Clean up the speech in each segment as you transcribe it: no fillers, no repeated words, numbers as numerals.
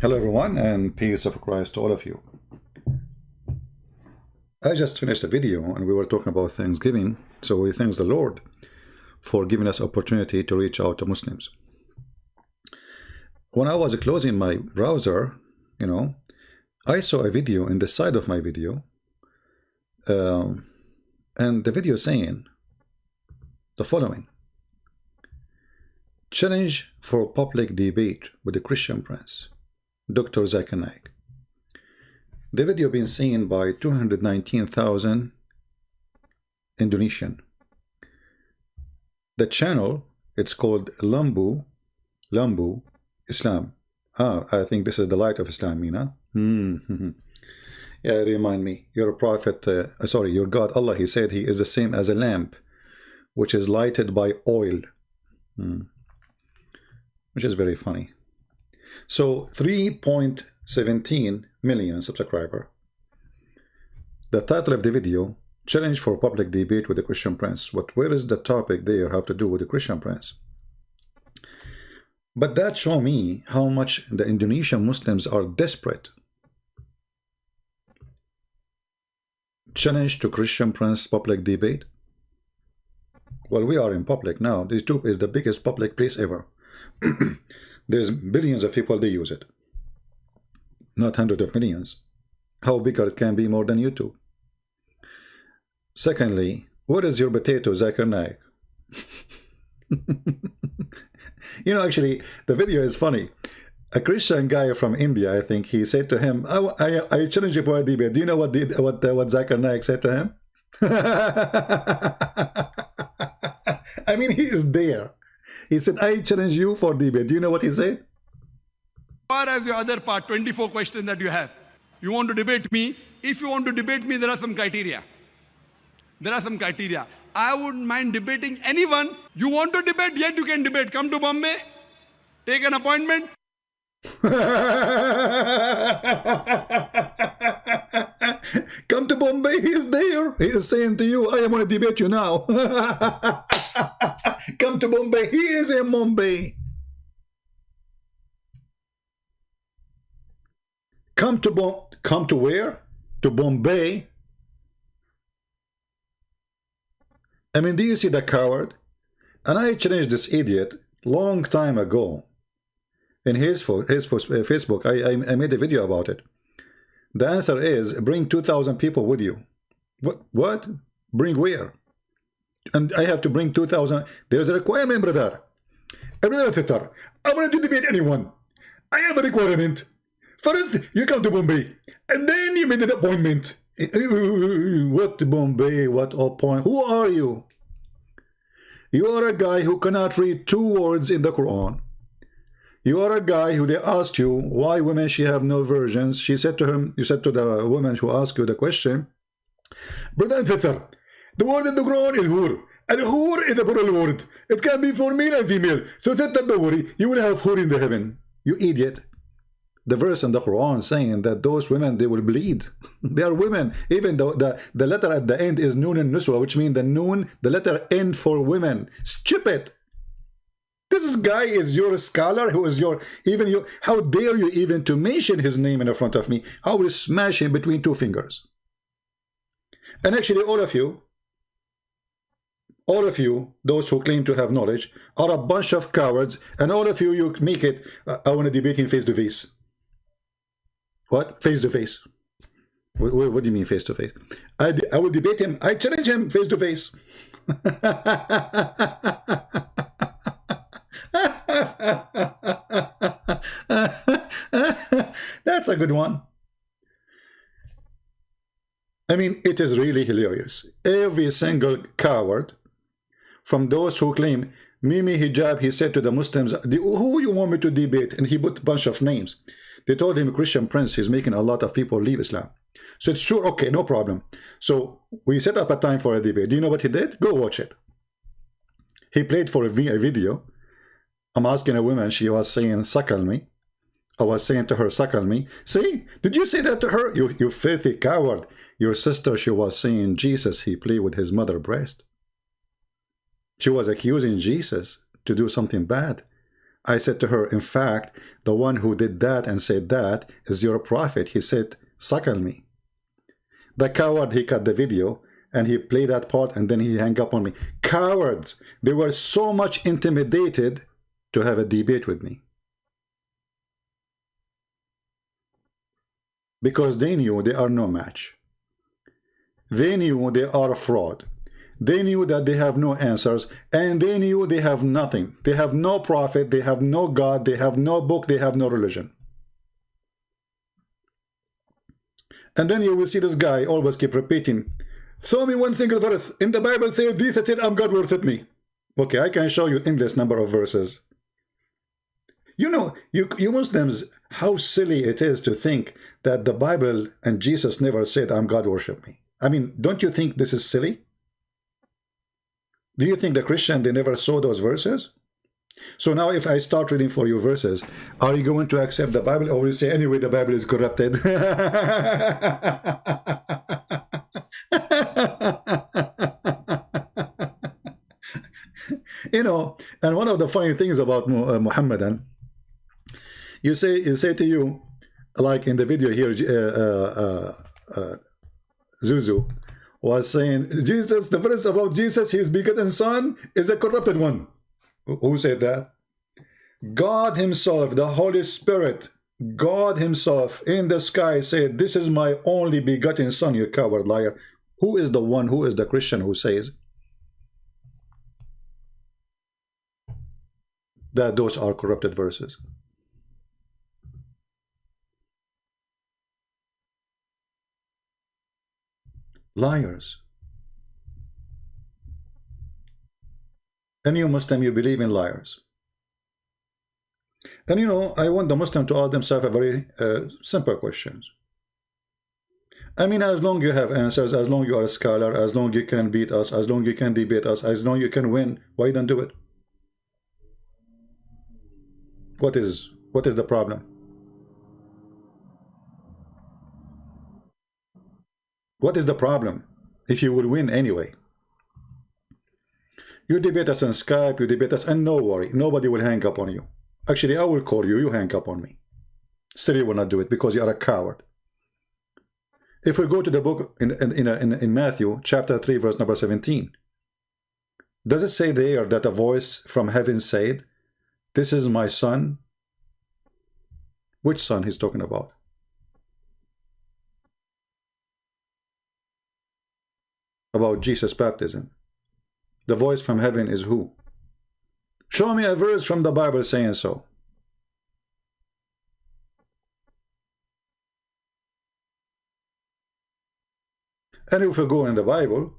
Hello everyone, and peace of Christ to all of you. I just finished a video and we were talking about Thanksgiving, so we thank the Lord for giving us opportunity to reach out to Muslims. When I was closing my browser, I saw a video in the side of my video, and the video saying the following: challenge for public debate with the Christian Prince, Dr. Zakir Naik. The video been seen by 219,000 Indonesian. The channel, it's called Lambu Islam. I think this is the light of Islam, Mina. Yeah, remind me. Your prophet, your God, Allah, he said he is the same as a lamp, which is lighted by oil. Which is very funny. So 3.17 million subscriber. The title of the video: challenge for public debate with the Christian Prince. But where is the topic there have to do with the Christian Prince? But that show me how much the Indonesian Muslims are desperate. Challenge to Christian Prince public debate. Well, we are in public now. YouTube is the biggest public place ever. There's billions of people, they use it, not hundreds of millions. How bigger it can be more than YouTube? Secondly, what is your potato, Zakir Naik? Actually, the video is funny. A Christian guy from India, I think, he said to him, I challenge you for a debate. Do you know what Zakir Naik said to him? I mean, he is there. He said, I challenge you for debate. Do you know what he said? As far as your other part, 24 questions that you have, you want to debate me. If you want to debate me, there are some criteria. I wouldn't mind debating anyone. You want to debate, yet you can debate. Come to Bombay, take an appointment. Come to Bombay, he is there. He is saying to you, I am going to debate you now. Come to Bombay, he is in Bombay. Come to where? To Bombay. I mean, do you see the coward? And I challenged this idiot long time ago. In his Facebook, I made a video about it. The answer is, bring 2,000 people with you. What? Bring where? And I have to bring 2,000. There's a requirement, brother. Brother, I want to debate anyone. I have a requirement. First, you come to Bombay, and then you made an appointment. What Bombay? What appointment? Who are you? You are a guy who cannot read 2 words in the Quran. You are a guy who they asked you why women she have no virgins. She said to him, you said to the woman who asked you the question, brother and sister, the word in the Quran is hur, and hur is a plural word. It can be for male and female. So sister, don't worry, you will have hur in the heaven. You idiot. The verse in the Quran saying that those women, they will bleed. They are women. Even though the letter at the end is noon and nuswa, which means the letter N for women. Stupid. This guy is your scholar, who is how dare you even to mention his name in front of me? I will smash him between 2 fingers. And actually all of you, those who claim to have knowledge, are a bunch of cowards, and all of you, you make it, I want to debate him face to face. What? Face to face. What do you mean face to face? I will debate him. I challenge him face to face. That's a good one. I mean, it is really hilarious. Every single coward, from those who claim Mimi Hijab, he said to the Muslims, who you want me to debate? And he put a bunch of names. They told him Christian Prince, he's making a lot of people leave Islam. So it's true, okay, no problem. So we set up a time for a debate. Do you know what he did? Go watch it. He played for a video. I'm asking a woman, she was saying, suckle me. I was saying to her, suckle me. See, did you say that to her? You filthy coward. Your sister, she was saying Jesus, he played with his mother's breast. She was accusing Jesus to do something bad. I said to her, in fact, the one who did that and said that is your prophet. He said, suckle me. The coward, he cut the video and he played that part and then he hung up on me. Cowards! They were so much intimidated to have a debate with me. Because they knew they are no match. They knew they are a fraud. They knew that they have no answers, and they knew they have nothing. They have no prophet, they have no God, they have no book, they have no religion. And then you will see this guy always keep repeating, show me one single verse. In the Bible says this, it I'm God worship me. Okay, I can show you endless number of verses. You know, you Muslims, how silly it is to think that the Bible and Jesus never said, I'm God worship me. I mean, don't you think this is silly? Do you think the Christian, they never saw those verses? So now if I start reading for you verses, are you going to accept the Bible, or will you say, anyway, the Bible is corrupted? You know, and one of the funny things about Muhammadan, you say to you, like in the video here, Zuzu was saying, Jesus, the verse about Jesus, his begotten son, is a corrupted one. Who said that? God himself, the Holy Spirit, God himself in the sky said, this is my only begotten son, you coward liar. Who is the one, who is the Christian who says that those are corrupted verses? Liars. And you Muslim, you believe in liars. And you know, I want the Muslim to ask themselves a very simple question. I mean, as long you have answers, as long you are a scholar, as long you can beat us, as long you can debate us, as long you can win, why don't do it? What is the problem? What is the problem if you will win anyway? You debate us on Skype, you debate us, and no worry, nobody will hang up on you. Actually, I will call you, you hang up on me. Still, you will not do it because you are a coward. If we go to the book in Matthew, chapter 3, verse number 17, does it say there that a voice from heaven said, this is my son? Which son he's talking about? About Jesus' baptism. The voice from heaven is who? Show me a verse from the Bible saying so. And if we go in the Bible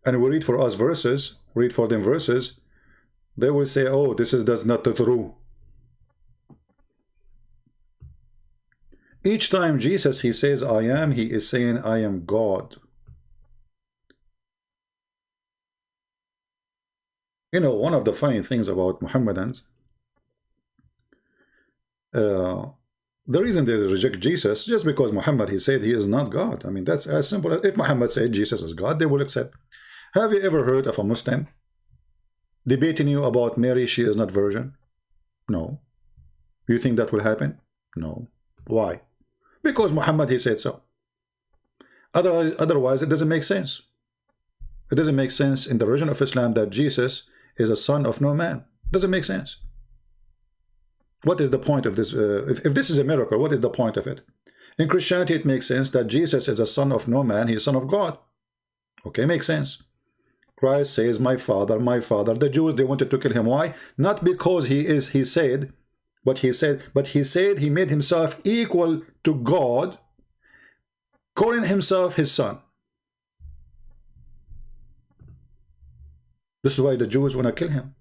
and we read for us verses, read for them verses, they will say, oh, that's not true. Each time Jesus, he says, I am, he is saying, I am God. You know, one of the funny things about Muhammadans, the reason they reject Jesus, just because Muhammad, he said he is not God. I mean, that's as simple as if Muhammad said Jesus is God, they will accept. Have you ever heard of a Muslim debating you about Mary, she is not virgin? No. You think that will happen? No. Why? Because Muhammad, he said so. Otherwise, it doesn't make sense. It doesn't make sense in the religion of Islam that Jesus is a son of no man. Doesn't make sense. What is the point of this? If this is a miracle, what is the point of it? In Christianity, it makes sense that Jesus is a son of no man. He is son of God. Okay, makes sense. Christ says, my father, my father. The Jews, they wanted to kill him. Why? Not because he said what he said, but he said he made himself equal to God, calling himself his son. This is why the Jews want to kill him.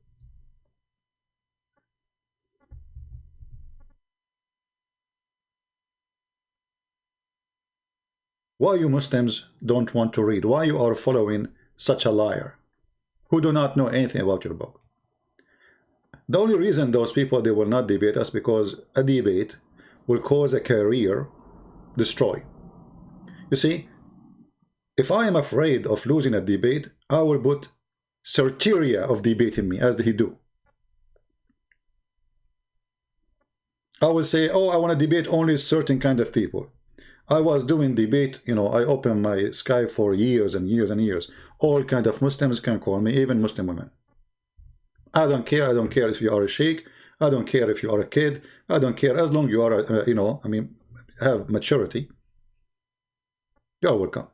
Why you Muslims don't want to read? Why you are following such a liar who do not know anything about your book? The only reason those people, they will not debate us because a debate will cause a career destroy. You see, if I am afraid of losing a debate, I will put criteria of debating me as he do. I would say, oh, I want to debate only certain kind of people. I was doing debate, you know, I opened my Skype for years and years and years. All kind of Muslims can call me, even Muslim women. I don't care. I don't care if you are a sheikh. I don't care if you are a kid. I don't care as long you are, you know, I mean, have maturity. You are welcome.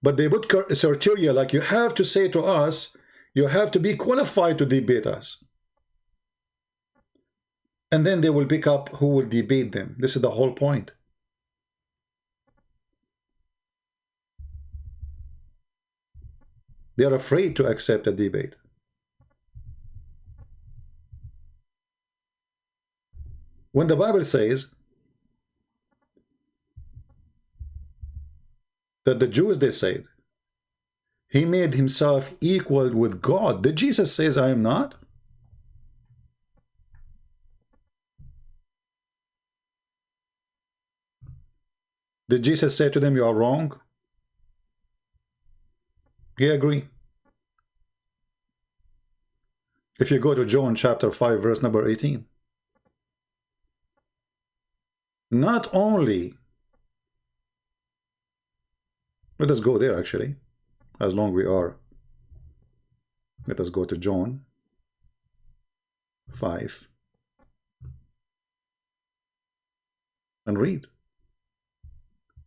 But they put criteria like you have to say to us, you have to be qualified to debate us. And then they will pick up who will debate them. This is the whole point. They are afraid to accept a debate. When the Bible says that the Jews, they said, he made himself equal with God. Did Jesus say, I am not? Did Jesus say to them, you are wrong? He agreed. If you go to John chapter 5, verse number 18. Not only, let us go there actually, as long we are. Let us go to John 5 and read.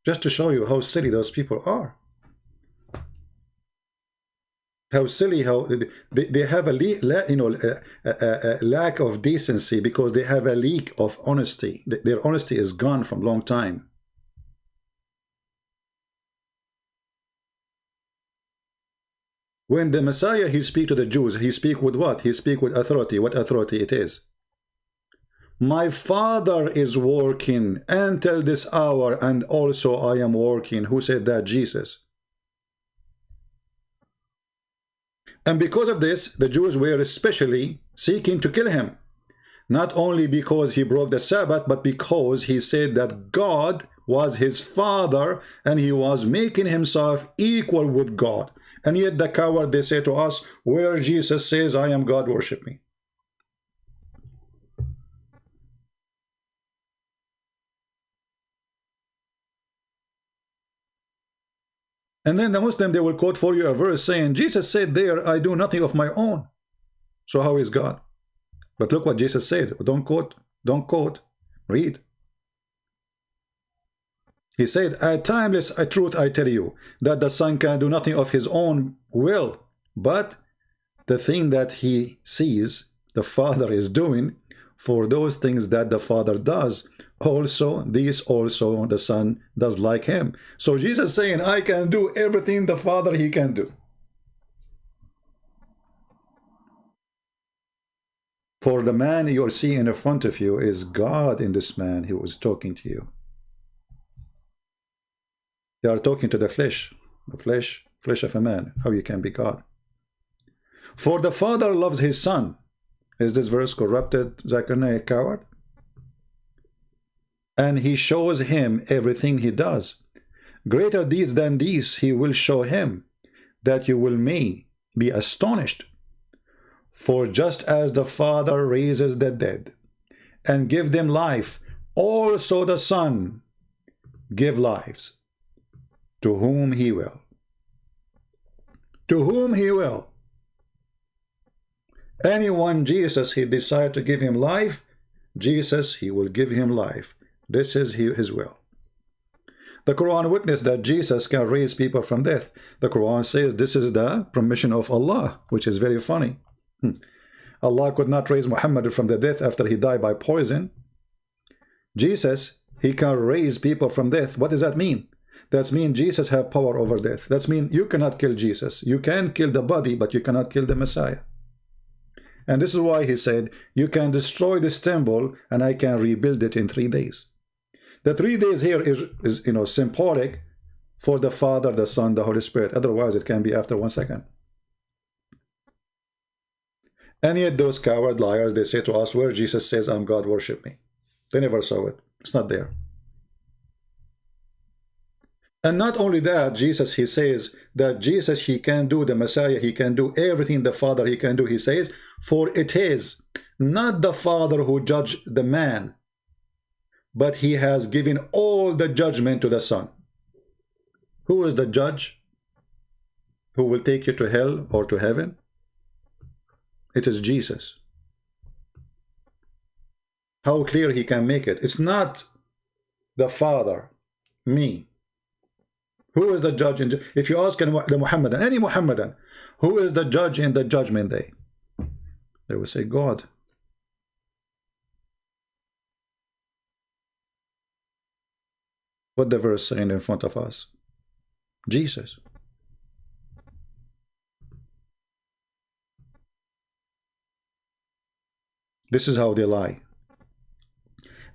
Just to show you how silly those people are. How silly, how they have a lack of decency because they have a leak of honesty. Their honesty is gone from long time. When the Messiah, he speak to the Jews, he speak with what? He speak with authority. What authority it is? My Father is working until this hour, and also I am working. Who said that? Jesus. And because of this, the Jews were especially seeking to kill him. Not only because he broke the Sabbath, but because he said that God was his Father and he was making himself equal with God. And yet the coward, they say to us, where Jesus says, I am God, worship me. And then the Muslim, they will quote for you a verse saying, Jesus said there, I do nothing of my own. So how is God? But look what Jesus said. Don't quote, read. He said, a timeless truth I tell you, that the Son can do nothing of his own will, but the thing that he sees the Father is doing, for those things that the Father does, also these also the Son does like him. So Jesus saying, I can do everything the Father he can do. For the man you're seeing in front of you is God in this man who was talking to you. They are talking to the flesh of a man, how you can be God. For the Father loves his Son. Is this verse corrupted, Zakir Naik, coward? And he shows him everything he does. Greater deeds than these he will show him, that you will may be astonished. For just as the Father raises the dead and give them life, also the Son give lives to whom he will. To whom he will. Anyone Jesus he decide to give him life, Jesus he will give him life. This is his will. The Quran witnessed that Jesus can raise people from death. The Quran says this is the permission of Allah, which is very funny. Allah could not raise Muhammad from the death after he died by poison. Jesus, he can raise people from death. What does that mean? That means Jesus have power over death. That means you cannot kill Jesus. You can kill the body, but you cannot kill the Messiah. And this is why he said, you can destroy this temple and I can rebuild it in 3 days. The 3 days here is symbolic for the Father, the Son, the Holy Spirit. Otherwise, it can be after 1 second. And yet those coward liars, they say to us, where Jesus says, I'm God, worship me. They never saw it. It's not there. And not only that, Jesus, he says that Jesus, he can do, the Messiah, he can do everything the Father he can do. He says, for it is not the Father who judged the man, but he has given all the judgment to the Son. Who is the judge who will take you to hell or to heaven? It is Jesus. How clear he can make it. It's not the Father, me. Who is the judge? If you ask the Muhammadan, any Muhammadan, who is the judge in the judgment day? They will say, God. What the verse saying in front of us? Jesus. This is how they lie.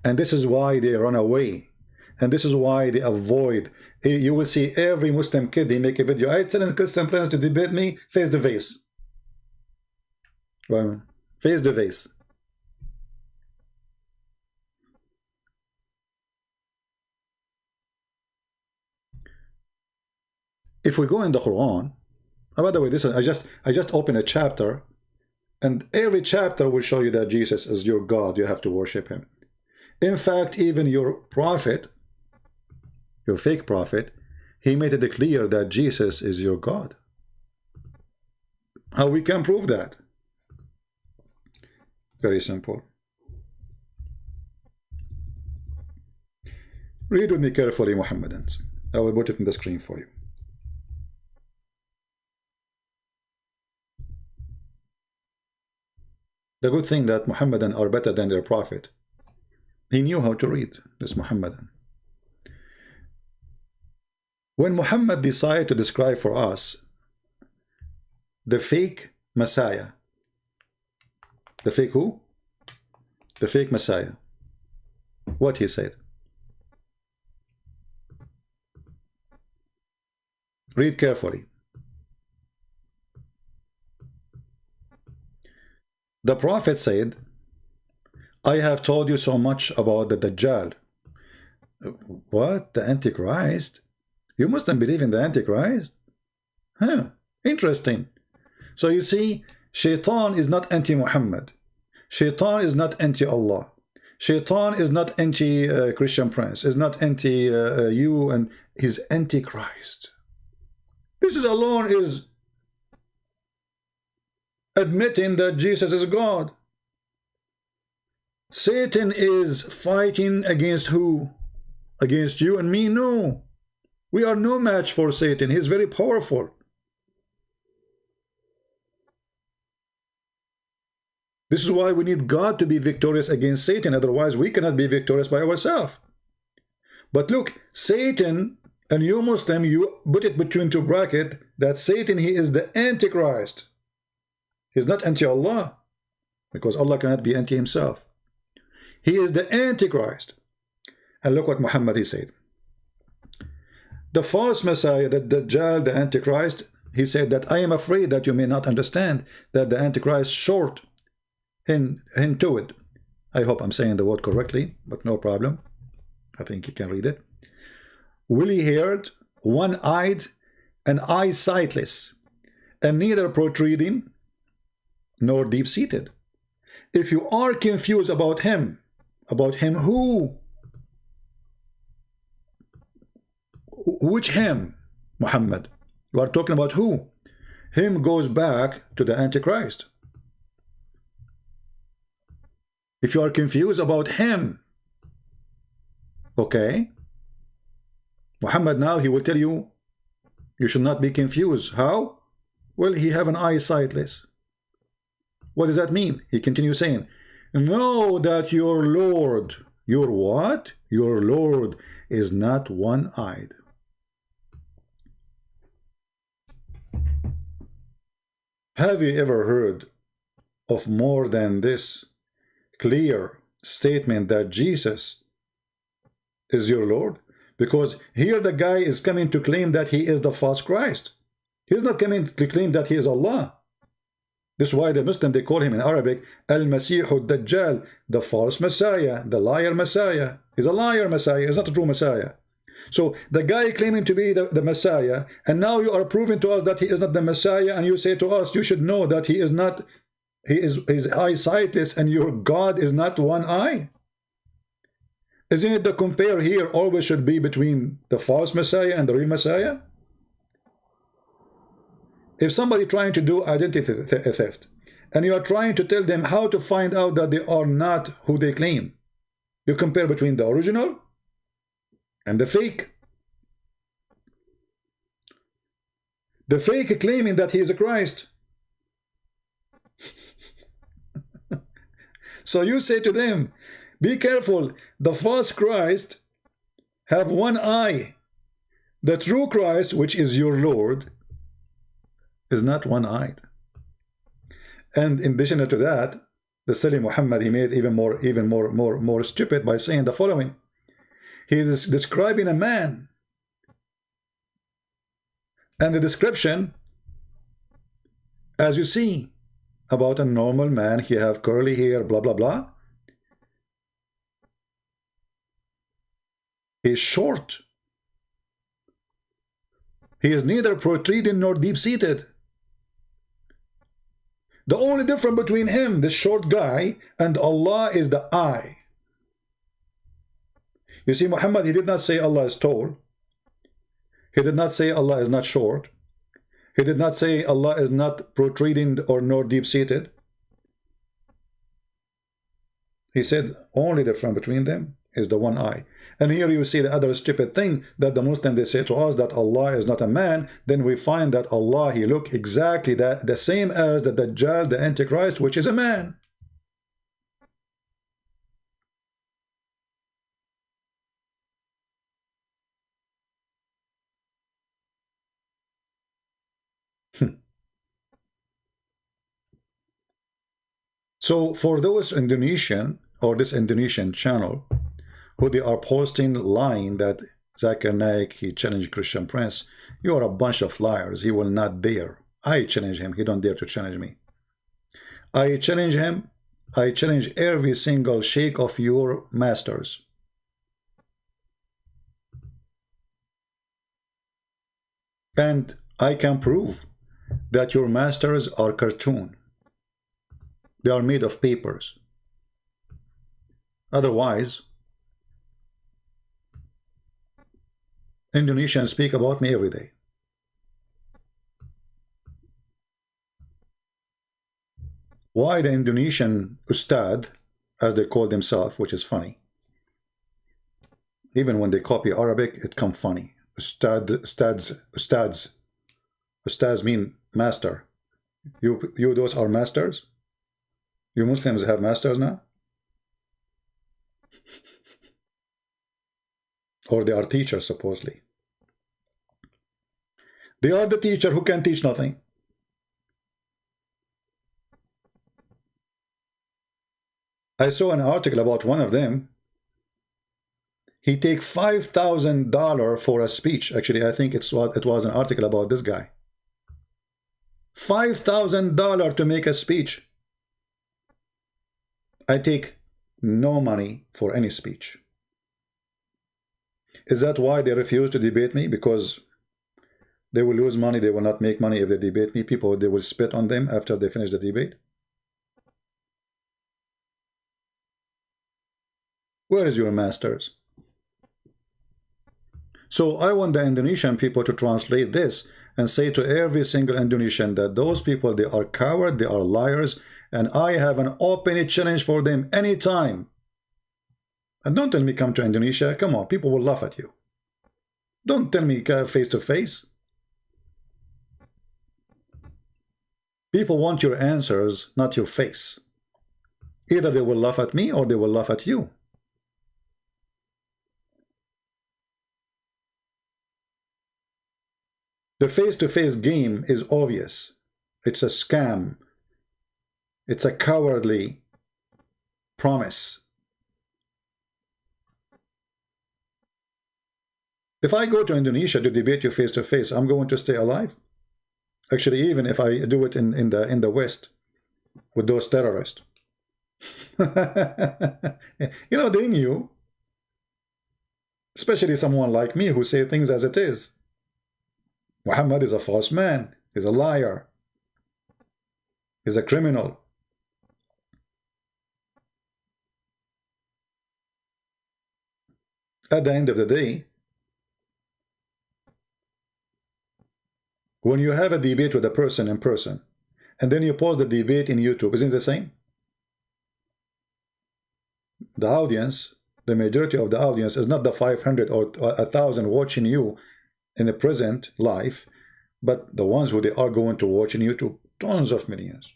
And this is why they run away. And this is why they avoid. You will see every Muslim kid, they make a video. I challenge Christian friends to debate me face to face. Well, face to face. If we go in the Quran, oh, by the way, this is, I just opened a chapter, and every chapter will show you that Jesus is your God. You have to worship him. In fact, even your prophet, your fake prophet, he made it clear that Jesus is your God. How we can prove that? Very simple. Read with me carefully, Muhammadans. I will put it in the screen for you. The good thing that Muhammadan are better than their prophet. He knew how to read, this Muhammadan. When Muhammad decided to describe for us the fake Messiah, the fake who? The fake Messiah. What he said? Read carefully. The Prophet said, I have told you so much about the Dajjal. What? The Antichrist? You mustn't believe in the Antichrist? Huh, interesting. So you see, Shaitan is not anti-Muhammad. Shaitan is not anti-Allah. Shaitan is not anti-Christian Prince. Is not anti-you, and he's anti-Christ. This is alone is admitting that Jesus is God. Satan is fighting against who? Against you and me? No. We are no match for Satan. He's very powerful. This is why we need God to be victorious against Satan. Otherwise, we cannot be victorious by ourselves. But look, Satan, and you Muslim, you put it between two brackets, that Satan, he is the Antichrist. He's not anti-Allah, because Allah cannot be anti himself. He is the Antichrist. And look what Muhammad he said. The false Messiah, the Dajjal, the Antichrist, he said that I am afraid that you may not understand that the Antichrist short into it. I hope I'm saying the word correctly, but no problem. I think you can read it. Woolly-haired, one-eyed, and eye-sightless, and neither protruding nor deep-seated. If you are confused about him who? Which him? Muhammad. You are talking about who? Him goes back to the Antichrist. If you are confused about him, okay, Muhammad now he will tell you, you should not be confused. How? Well, he have an eye sightless. What does that mean? He continues saying, know that your Lord, your what? Your Lord is not one-eyed. Have you ever heard of more than this clear statement that Jesus is your Lord? Because here the guy is coming to claim that he is the false Christ. He's not coming to claim that he is Allah. This is why the Muslim, they call him in Arabic Al-Masih al-Dajjal, the false Messiah, the liar Messiah. He's a liar Messiah, he's not a true Messiah. So the guy claiming to be the Messiah, and now you are proving to us that he is not the Messiah, and you say to us, you should know that he is not his eyesightless and your God is not one eye? Isn't it the compare here always should be between the false Messiah and the real Messiah? If somebody trying to do identity theft, and you are trying to tell them how to find out that they are not who they claim, you compare between the original and the fake. The fake claiming that he is a Christ. So you say to them, be careful, the false Christ have one eye. The true Christ, which is your Lord, is not one-eyed. And in addition to that, the silly Muhammad, he made even more stupid by saying the following. He is describing a man, and the description, as you see, about a normal man, he have curly hair, blah blah blah. He is short. He is neither protruding nor deep-seated. The only difference between him, this short guy, and Allah is the eye. You see, Muhammad, he did not say Allah is tall. He did not say Allah is not short. He did not say Allah is not protruding or nor deep-seated. He said only difference between them is the one eye. And here you see the other stupid thing that the Muslim, they say to us that Allah is not a man. Then we find that Allah, he look exactly the same as the Dajjal, the Antichrist, which is a man. So for those Indonesian or this Indonesian channel who they are posting lying that Zakir Naik, he challenged Christian Prince, you are a bunch of liars. He will not dare. I challenge him. He don't dare to challenge me. I challenge him. I challenge every single sheikh of your masters. And I can prove that your masters are cartoon. They are made of papers. Otherwise, Indonesians speak about me every day. Why the Indonesian Ustad, as they call themselves, which is funny. Even when they copy Arabic, it comes funny. Ustads mean master. You those are masters? You Muslims have masters now? Or they are teachers, supposedly. They are the teacher who can teach nothing. I saw an article about one of them. He take $5,000 for a speech. Actually, I think it was an article about this guy. $5,000 to make a speech. I take no money for any speech. Is that why they refuse to debate me? Because they will lose money, they will not make money if they debate me. People, they will spit on them after they finish the debate. Where is your masters? So I want the Indonesian people to translate this and say to every single Indonesian that those people, they are cowards, they are liars, and I have an open challenge for them anytime. And don't tell me come to Indonesia. Come on, people will laugh at you. Don't tell me face to face. People want your answers, not your face. Either they will laugh at me or they will laugh at you. The face-to-face game is obvious. It's a scam. It's a cowardly promise. If I go to Indonesia to debate you face-to-face, I'm going to stay alive. Actually, even if I do it in the West with those terrorists. You know, they knew. Especially someone like me who say things as it is. Muhammad is a false man. He's a liar. He's a criminal. At the end of the day, when you have a debate with a person in person, and then you post the debate in YouTube, isn't it the same? The audience, the majority of the audience is not the 500 or 1,000 watching you in the present life, but the ones who they are going to watch in YouTube, tons of millions.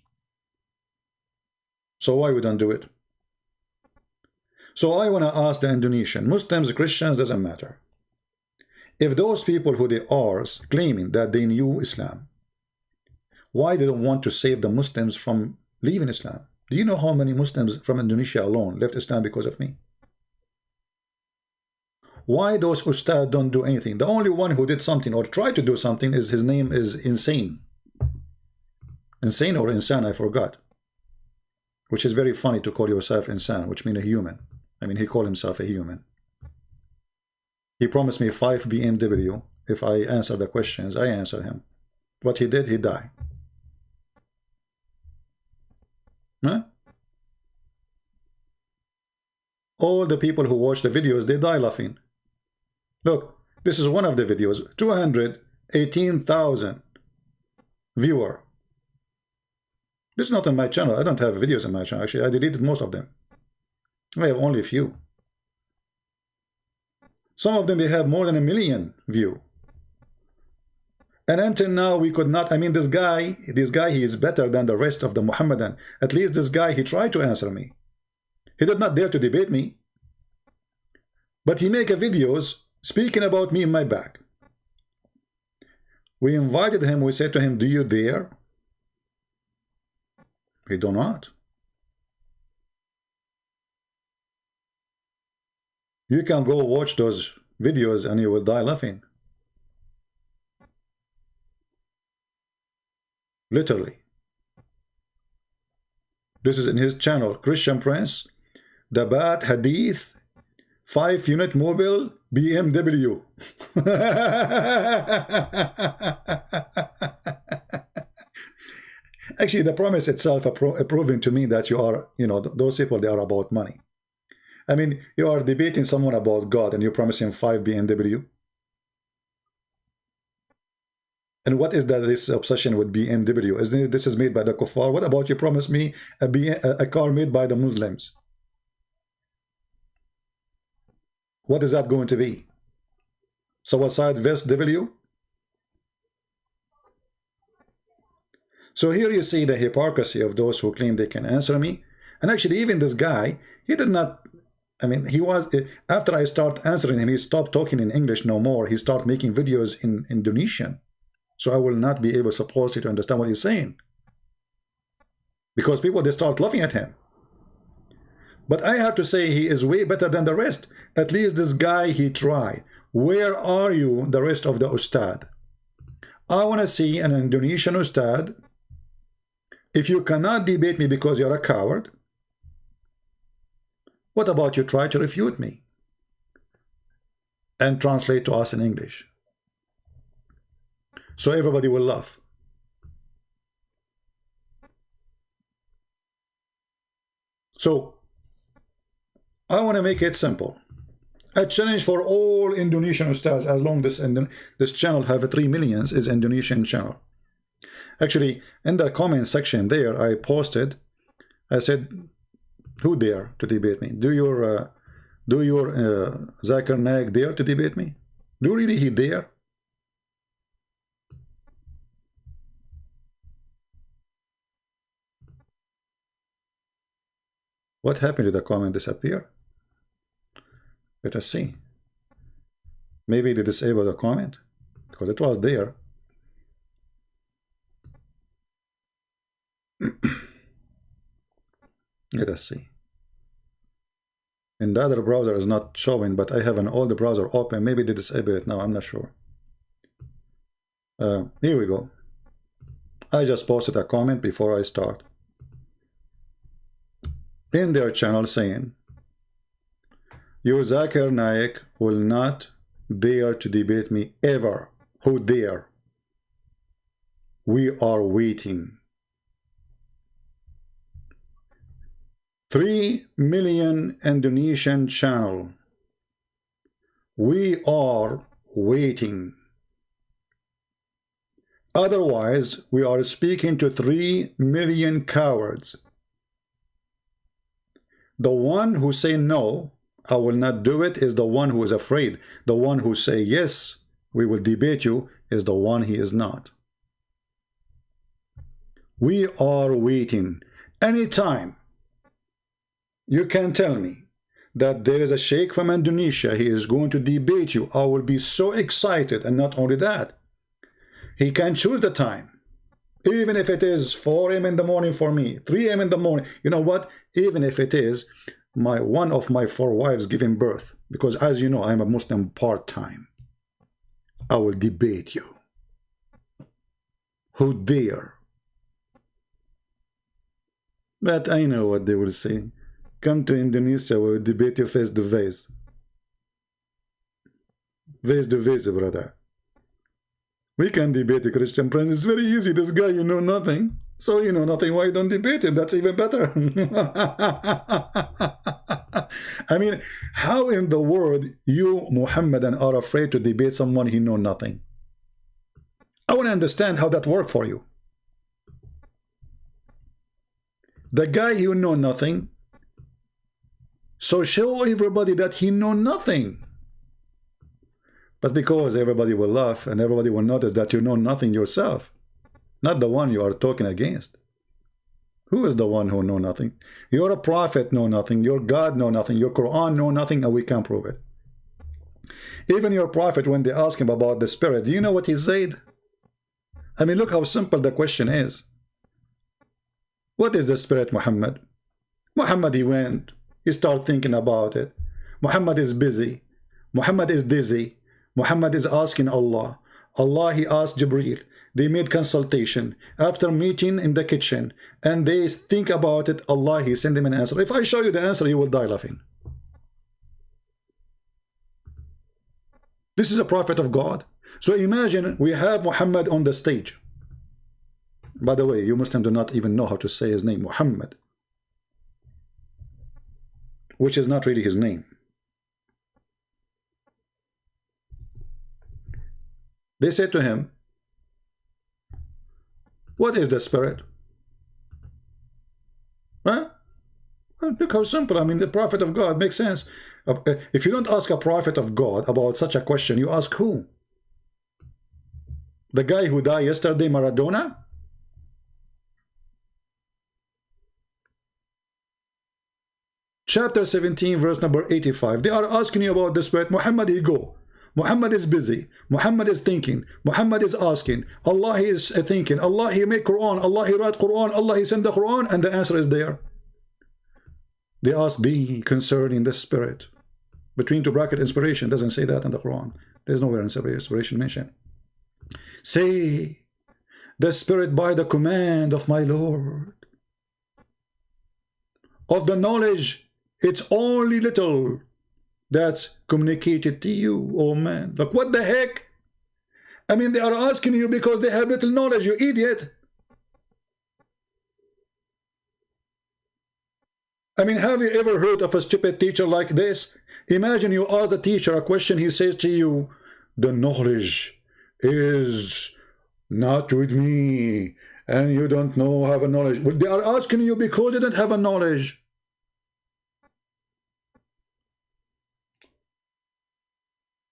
So why we don't do it? So I want to ask the Indonesian, Muslims, Christians, doesn't matter. If those people who they are claiming that they knew Islam, why they don't want to save the Muslims from leaving Islam? Do you know how many Muslims from Indonesia alone left Islam because of me? Why those ustad don't do anything? The only one who did something or tried to do something is, his name is Insane. Insane or Insan, I forgot. Which is very funny to call yourself Insan, which means a human. I mean, he called himself a human. He promised me 5 BMW. If I answer the questions, I answer him. What he did, he died. Huh? All the people who watch the videos, they die laughing. Look, this is one of the videos. 218,000 viewer. This is not on my channel. I don't have videos on my channel. Actually, I deleted most of them. I have only a few. Some of them, they have more than 1 million view. And until now, we could not, I mean, this guy, he is better than the rest of the Muhammadan. At least this guy, he tried to answer me. He did not dare to debate me. But he make a videos speaking about me in my back. We invited him, we said to him, do you dare? He do not. You can go watch those videos and you will die laughing. Literally. This is in his channel, Christian Prince, the Bad Hadith, 5-unit mobile BMW. Actually, the promise itself proving to me that you are, you know, those people, they are about money. I mean, you are debating someone about God and you promise him 5 BMW. And what is that, this obsession with BMW? Isn't it, this is made by the kuffar? What about you promise me a car made by the Muslims? What is that going to be? Suicide vest W? So here you see the hypocrisy of those who claim they can answer me. And actually, even this guy, he did not, I mean, he was, after I start answering him, he stopped talking in English no more. He started making videos in Indonesian. So I will not be able supposedly to understand what he's saying. Because people, they start laughing at him. But I have to say he is way better than the rest. At least this guy, he tried. Where are you, the rest of the ustad? I want to see an Indonesian ustad. If you cannot debate me because you're a coward, what about you try to refute me? And translate to us in English. So everybody will laugh. So, I want to make it simple. A challenge for all Indonesian ustads, as long as this channel have 3 million, is Indonesian channel. Actually, in the comment section there, I posted, I said, who dare to debate me? Do your Zakir Naik dare to debate me? Do really he dare? What happened to the comment disappear? Let us see. Maybe they disabled the comment because it was there. Let us see. And the other browser is not showing, but I have an older browser open. Maybe they disable it now. I'm not sure. Here we go. I just posted a comment before I start. In their channel saying, you Zakir Naik will not dare to debate me ever. Who dare? We are waiting. 3 million Indonesian channel. We are waiting. Otherwise, we are speaking to 3 million cowards. The one who say no, I will not do it, is the one who is afraid. The one who say yes, we will debate you, is the one he is not. We are waiting. Anytime you can tell me that there is a sheikh from Indonesia, he is going to debate you, I will be so excited. And not only that, he can choose the time. Even if it is 4 a.m. in the morning for me, 3 a.m. in the morning. You know what? Even if it is one of my 4 wives giving birth. Because as you know, I am a Muslim part-time. I will debate you. Who dare? But I know what they will say. Come to Indonesia, we'll debate you face to face. Face to face, brother. We can debate the Christian prince. It's very easy. This guy, you know nothing. So you know nothing. Why don't debate him? That's even better. I mean, how in the world you, Muhammadan, are afraid to debate someone who know nothing? I want to understand how that worked for you. The guy who know nothing, so show everybody that he know nothing. But because everybody will laugh and everybody will notice that you know nothing yourself, not the one you are talking against. Who is the one who know nothing? Your prophet know nothing, your God know nothing, your Quran know nothing, and we can't prove it. Even your prophet, when they ask him about the spirit, do you know what he said? I mean, look how simple the question is. What is the spirit, Muhammad? Muhammad, he went, he started thinking about it. Muhammad is busy. Muhammad is dizzy. Muhammad is asking Allah. Allah, he asked Jibreel. They made consultation. After meeting in the kitchen, and they think about it, Allah, he sent them an answer. If I show you the answer, you will die laughing. This is a prophet of God. So imagine we have Muhammad on the stage. By the way, you Muslims do not even know how to say his name, Muhammad, which is not really his name. They said to him, what is the spirit? Huh? Look how simple. I mean, the prophet of God makes sense. If you don't ask a prophet of God about such a question, you ask who? The guy who died yesterday, Maradona? Chapter 17, verse number 85. They are asking you about the spirit. Muhammad, he go. Muhammad is busy. Muhammad is thinking. Muhammad is asking. Allah, he is thinking. Allah, he make Quran. Allah, he write Quran. Allah, he send the Quran. And the answer is there. They ask thee concerning the spirit. Between two bracket, inspiration doesn't say that in the Quran. There's nowhere inspiration mentioned. Say, the spirit by the command of my Lord. Of the knowledge, it's only little that's communicated to you. Oh man, look, what the heck? I mean, they are asking you because they have little knowledge, you idiot. I mean, have you ever heard of a stupid teacher like this? Imagine you ask the teacher a question, he says to you, the knowledge is not with me, and you don't know, have a knowledge. But they are asking you because they don't have a knowledge.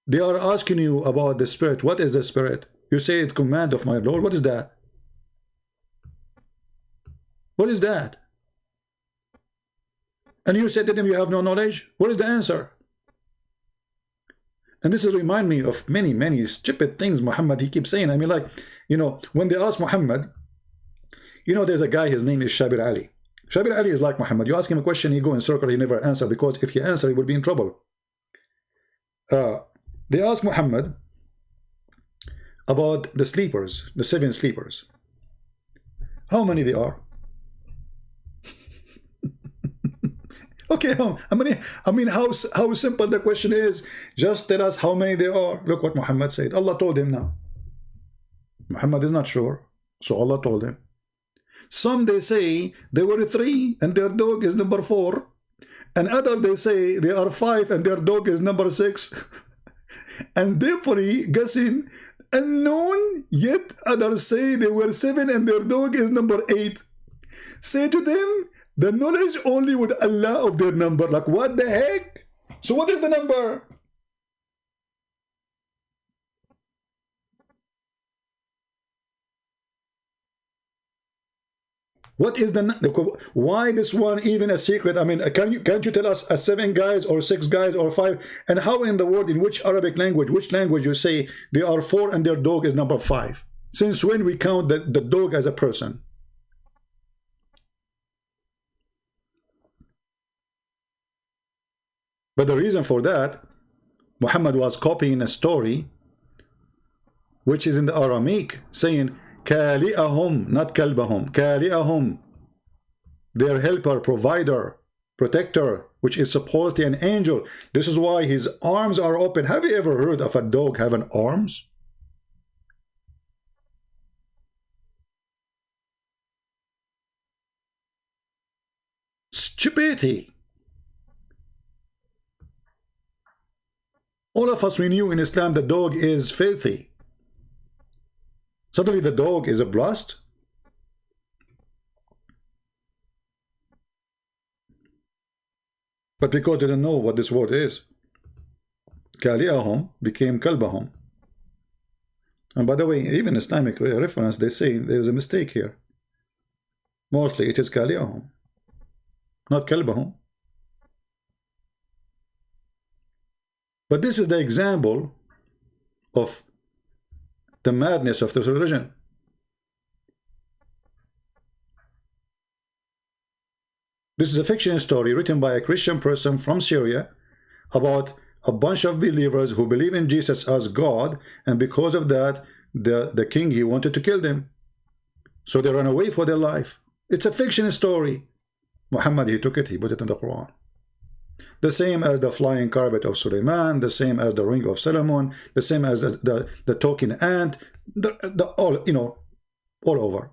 They are asking you about the spirit. What is the spirit? You say it's command of my Lord. What is that? What is that? And you said to them you have no knowledge. What is the answer? And this is remind me of many stupid things Muhammad he keeps saying. I mean, like, you know, when they ask Muhammad, you know, there's a guy, his name is Shabir Ali. Shabir Ali is like Muhammad. You ask him a question, he go in circle, he never answer, because if he answer, he will be in trouble. They ask Muhammad about the sleepers, the 7 sleepers. How many they are? Okay, I mean, how simple the question is. Just tell us how many there are. Look what Muhammad said. Allah told him now. Muhammad is not sure, so Allah told him. Some they say there were 3 and their dog is number 4, and other they say there are 5 and their dog is number 6. and therefore guessing unknown, yet others say they were 7 and their dog is number 8. Say to them, the knowledge only with Allah of their number. Like, what the heck? So what is the number? What is why this one even a secret? I mean, can't you tell us 7 guys or 6 guys or 5? And how in the world, in which Arabic language, which language you say they are 4 and their dog is number 5? Since when we count the dog as a person? But the reason for that, Muhammad was copying a story which is in the Aramaic, saying Kali'ahum, not kalbahum, Kali'ahum, their helper, provider, protector, which is supposedly an angel. This is why his arms are open. Have you ever heard of a dog having arms? Stupidity. All of us, we knew in Islam the dog is filthy. Suddenly the dog is a blessed. But because they didn't know what this word is, Kali'ahum became Kalbahum. And by the way, even Islamic reference, they say there's a mistake here. Mostly it is Kali'ahum, not Kalbahum. But this is the example of the madness of this religion. This is a fiction story written by a Christian person from Syria about a bunch of believers who believe in Jesus as God, and because of that, the king, he wanted to kill them. So they ran away for their life. It's a fiction story. Muhammad, he took it, he put it in the Quran. The same as the flying carpet of Suleiman, the same as the ring of Solomon, the same as the talking ant, all, you know, all over.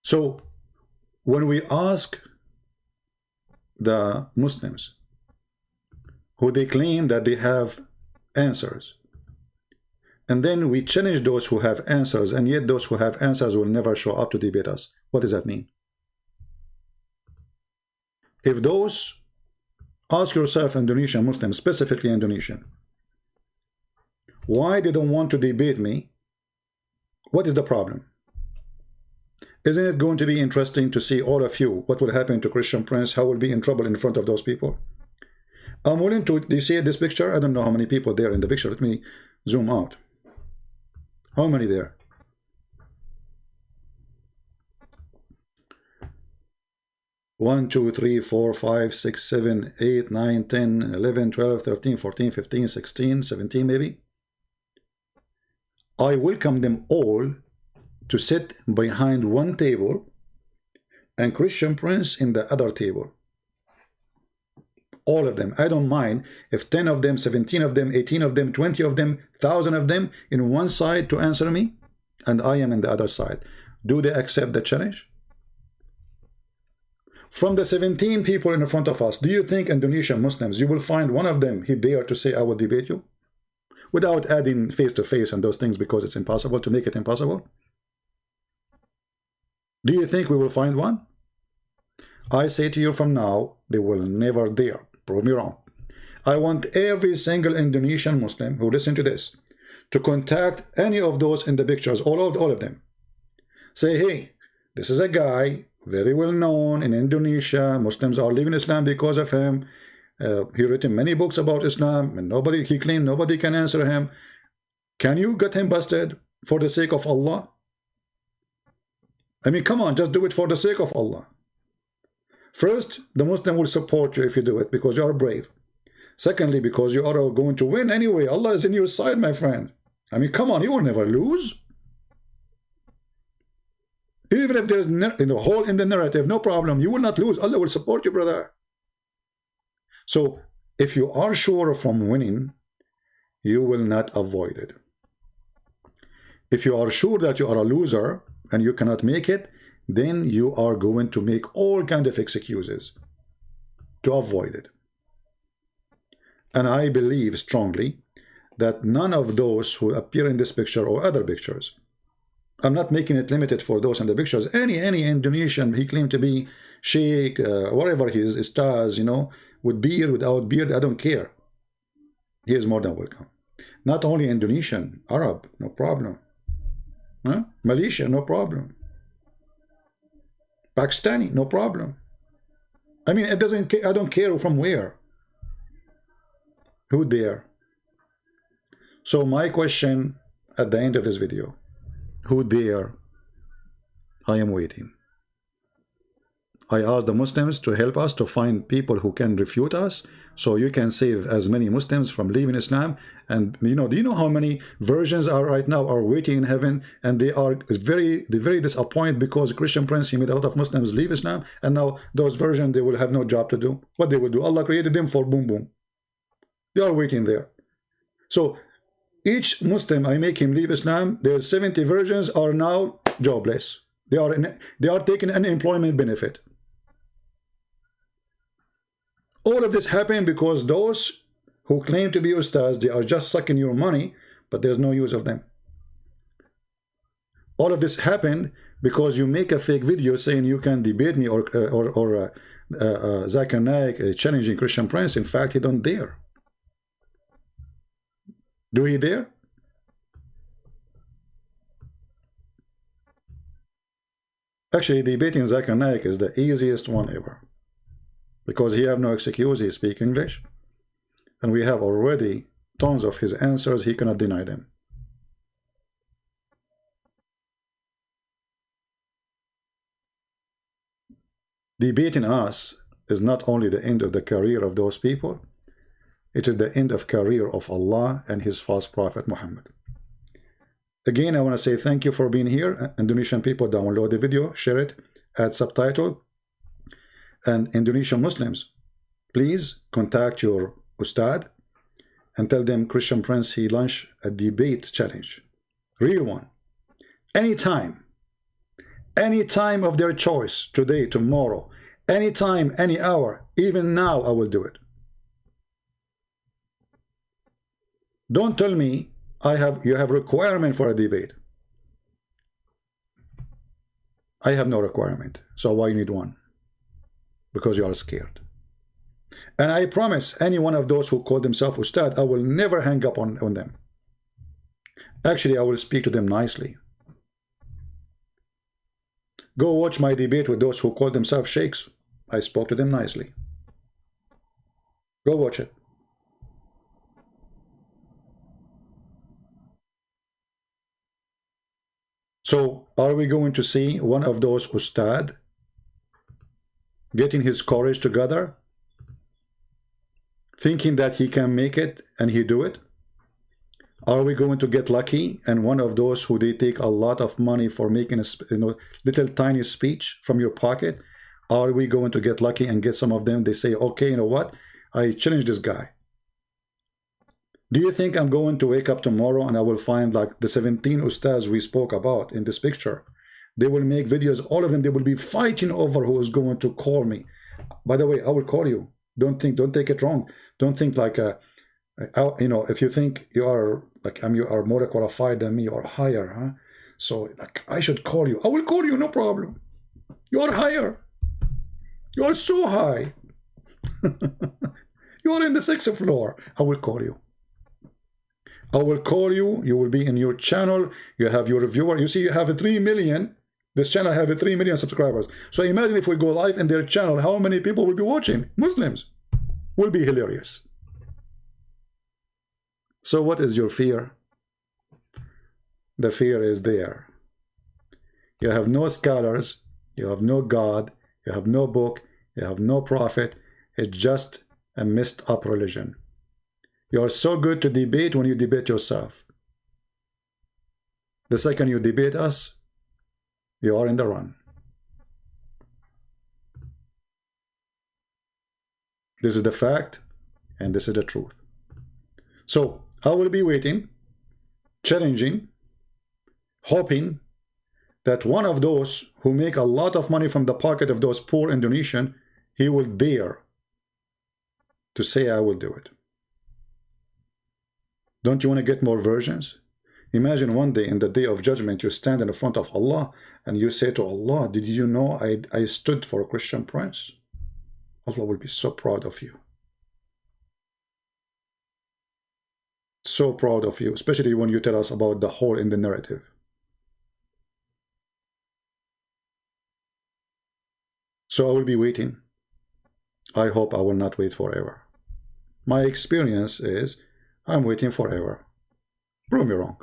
So when we ask the Muslims who they claim that they have answers, and then we challenge those who have answers, and yet those who have answers will never show up to debate us, what does that mean? If those, ask yourself, Indonesian Muslims, specifically Indonesian, why they don't want to debate me? What is the problem? Isn't it going to be interesting to see all of you, what will happen to Christian Prince, how will be in trouble in front of those people? I'm willing to, do you see this picture? I don't know how many people there in the picture. Let me zoom out. How many there? One, two, three, 4, 5, 6, 7, 8, 9, 10, 11, 12, 13, 14, 15, 16, 17 maybe. I welcome them all to sit behind one table and Christian Prince in the other table. All of them. I don't mind if 10 of them, 17 of them, 18 of them, 20 of them, 1,000 of them in one side to answer me, and I am in the other side. Do they accept the challenge? From the 17 people in front of us, do you think Indonesian Muslims, you will find one of them, he dare to say, I will debate you? Without adding face-to-face and those things, because it's impossible to make it impossible? Do you think we will find one? I say to you from now, they will never dare. Prove me wrong. I want every single Indonesian Muslim who listen to this to contact any of those in the pictures, all of them. Say, hey, this is a guy very well known in Indonesia. Muslims are leaving Islam because of him. He written many books about Islam, and he claimed nobody can answer him. Can you get him busted for the sake of Allah? I mean, come on, just do it for the sake of Allah. First, the Muslim will support you if you do it because you are brave. Secondly, because you are going to win anyway. Allah is in your side, my friend. I mean, come on, you will never lose. Even if there's a hole in the narrative, no problem. You will not lose. Allah will support you, brother. So, if you are sure from winning, you will not avoid it. If you are sure that you are a loser and you cannot make it, then you are going to make all kinds of excuses. to avoid it. And I believe strongly that none of those who appear in this picture or other pictures, I'm not making it limited for those in the pictures, any Indonesian, he claimed to be sheikh, whatever he is, stars, you know, with beard, without beard, I don't care. He is more than welcome. Not only Indonesian, Arab, no problem. Huh? Malaysia, no problem. Pakistani, no problem. I mean, it doesn't. I don't care from where. Who dare? So my question at the end of this video: who dare? I am waiting. I ask the Muslims to help us to find people who can refute us, so you can save as many Muslims from leaving Islam. And you know, do you know how many versions are right now are waiting in heaven, and they are very disappointed because Christian Prince, he made a lot of Muslims leave Islam, and now those versions, they will have no job to do. What they will do? Allah created them for boom boom. They are waiting there. So each Muslim I make him leave Islam, there's 70 versions are now jobless. They are taking unemployment benefit. All of this happened because those who claim to be ustads, they are just sucking your money, but there's no use of them. All of this happened because you make a fake video saying you can debate me or Zakir Naik challenging Christian Prince. In fact, he don't dare. Do he dare? Actually, debating Zakir Naik is the easiest one ever, because he have no excuse. He speak English, and we have already tons of his answers. He cannot deny them. Debating us is not only the end of the career of those people, it is the end of career of Allah and his false prophet Muhammad. Again, I want to say thank you for being here. Indonesian people, download the video, share it, add subtitle. And Indonesian Muslims, please contact your ustad and tell them Christian Prince, he launched a debate challenge. Real one. Anytime of their choice, today, tomorrow, anytime, any hour, even now, I will do it. Don't tell me you have requirement for a debate. I have no requirement, so why you need one? Because you are scared. And I promise any one of those who call themselves ustad, I will never hang up on them. Actually, I will speak to them nicely. Go watch my debate with those who call themselves sheikhs. I spoke to them nicely. Go watch it. So, are we going to see one of those ustad getting his courage together, thinking that he can make it, and he do it? Are we going to get lucky and one of those who they take a lot of money for making a little tiny speech from your pocket? Are we going to get lucky and get some of them, they say, okay, you know what, I challenge this guy? Do you think I'm going to wake up tomorrow and I will find like the 17 ustads we spoke about in this picture? They will make videos, all of them, they will be fighting over who is going to call me. By the way, I will call you. Don't take it wrong. Don't think like, you know, if you think you are like, you are more qualified than me or higher, huh? So like, I should call you. I will call you, no problem. You are higher. You are so high. You are in the 6th floor. I will call you. I will call you. You will be in your channel. You have your viewer. You see, you have 3 million. This channel have 3 million subscribers. So imagine if we go live in their channel, how many people will be watching? Muslims. Will be hilarious. So what is your fear? The fear is there. You have no scholars. You have no God. You have no book. You have no prophet. It's just a messed up religion. You are so good to debate when you debate yourself. The second you debate us, you are in the run. This is the fact, and this is the truth. So, I will be waiting, challenging, hoping that one of those who make a lot of money from the pocket of those poor Indonesian, he will dare to say I will do it. Don't you want to get more versions? Imagine one day, in the day of judgment, you stand in front of Allah and you say to Allah, did you know I stood for a Christian prince? Allah will be so proud of you. So proud of you, especially when you tell us about the hole in the narrative. So I will be waiting. I hope I will not wait forever. My experience is I'm waiting forever. Prove me wrong.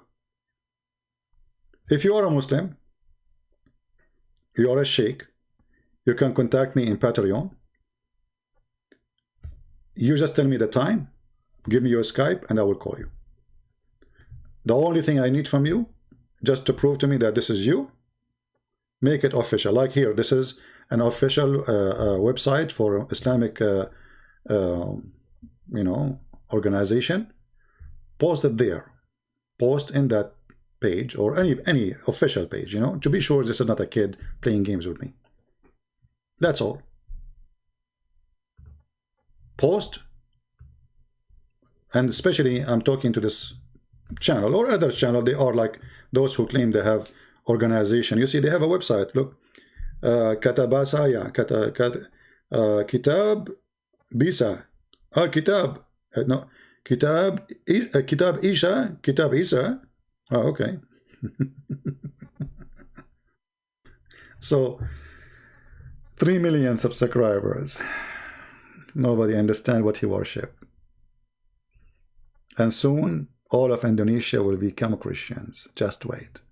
If you are a Muslim, you are a sheikh, you can contact me in Patreon. You just tell me the time, give me your Skype, and I will call you. The only thing I need from you, just to prove to me that this is you, make it official. Like here, this is an official website for Islamic, organization. Post it there. Post in that page or any official page, to be sure this is not a kid playing games with me. That's all. Post, and especially I'm talking to this channel or other channel. They are like those who claim they have organization. You see, they have a website. Look, Katabasaya, Kitab Bisa, Kitab, no, Kitab Isa. Oh, okay. So 3 million subscribers. Nobody understand what he worship. And soon all of Indonesia will become Christians. Just wait.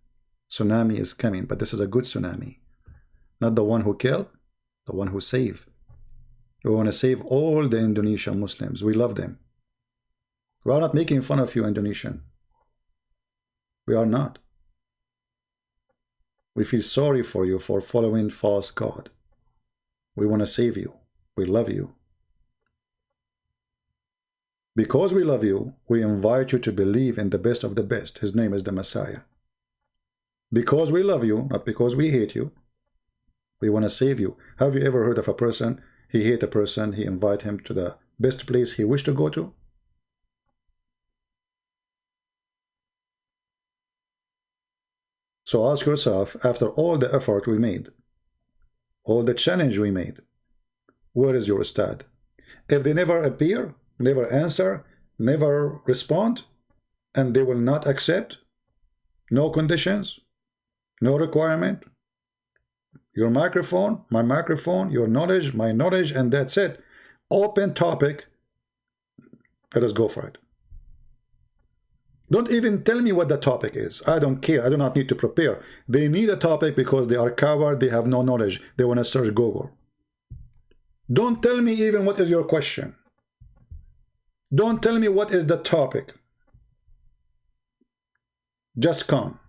Tsunami is coming, but this is a good tsunami. Not the one who kill, the one who save. We want to save all the Indonesian Muslims. We love them. We are not making fun of you, Indonesian. We are not. We feel sorry for you for following false God. We want to save you. We love you. Because we love you, we invite you to believe in the best of the best. His name is the Messiah. Because we love you, not because we hate you, we want to save you. Have you ever heard of a person, he hate a person, he invite him to the best place he wished to go to? So ask yourself, after all the effort we made, all the challenge we made, where is your ustad? If they never appear, never answer, never respond, and they will not accept, no conditions, no requirement, your microphone, my microphone, your knowledge, my knowledge, and that's it. Open topic. Let us go for it. Don't even tell me what the topic is. I don't care. I do not need to prepare. They need a topic because they are coward. They have no knowledge. They want to search Google. Don't tell me even what is your question. Don't tell me what is the topic. Just come.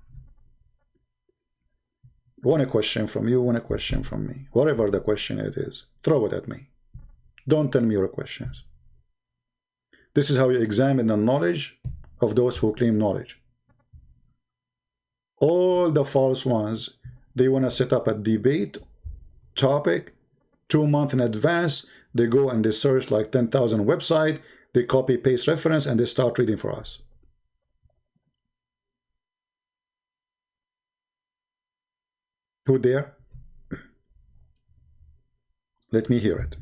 Want a question from you, want a question from me. Whatever the question it is, throw it at me. Don't tell me your questions. This is how you examine the knowledge of those who claim knowledge. All the false ones, they want to set up a debate topic 2 months in advance. They go and they search like 10,000 websites. They copy paste reference and they start reading for us. Who dare? Let me hear it.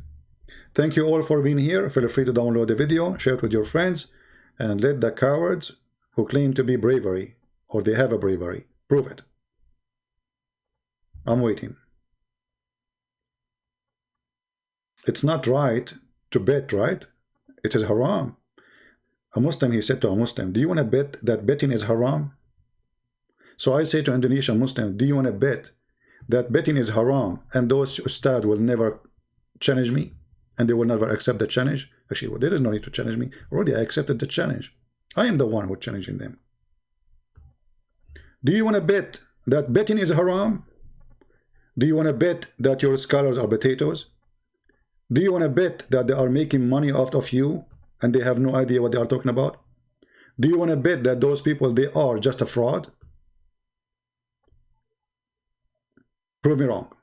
Thank you all for being here. Feel free to download the video, share it with your friends, and let the cowards who claim to be bravery, or they have a bravery, prove it. I'm waiting. It's not right to bet, right? It is haram. A Muslim, he said to a Muslim, do you want to bet that betting is haram? So I say to Indonesian Muslim, do you want to bet that betting is haram and those ustad will never challenge me and they will never accept the challenge? Actually, well, there is no need to challenge me. Already I accepted the challenge. I am the one who's challenging them. Do you want to bet that betting is haram? Do you want to bet that your scholars are potatoes? Do you want to bet that they are making money off of you and they have no idea what they are talking about? Do you want to bet that those people, they are just a fraud? Prove me wrong.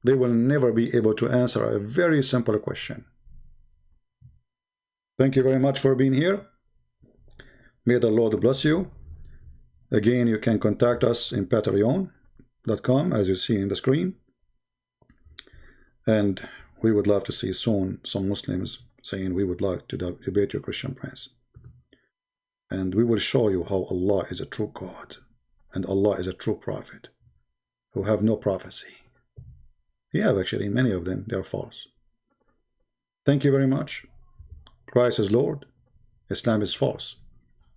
They will never be able to answer a very simple question. Thank you very much for being here. May the Lord bless you. Again, you can contact us in patreon.com, as you see in the screen. And we would love to see soon some Muslims saying we would like to debate your Christian prince. And we will show you how Allah is a true God and Allah is a true prophet who have no prophecy. You have actually many of them, they are false. Thank you very much. Christ is Lord, Islam is false,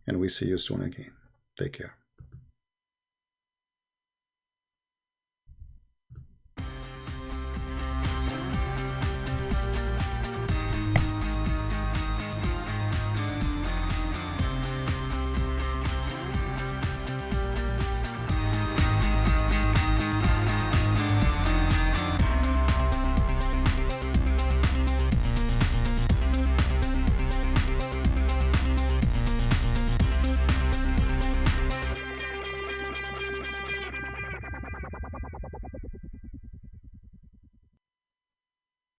and we see you soon again. Take care.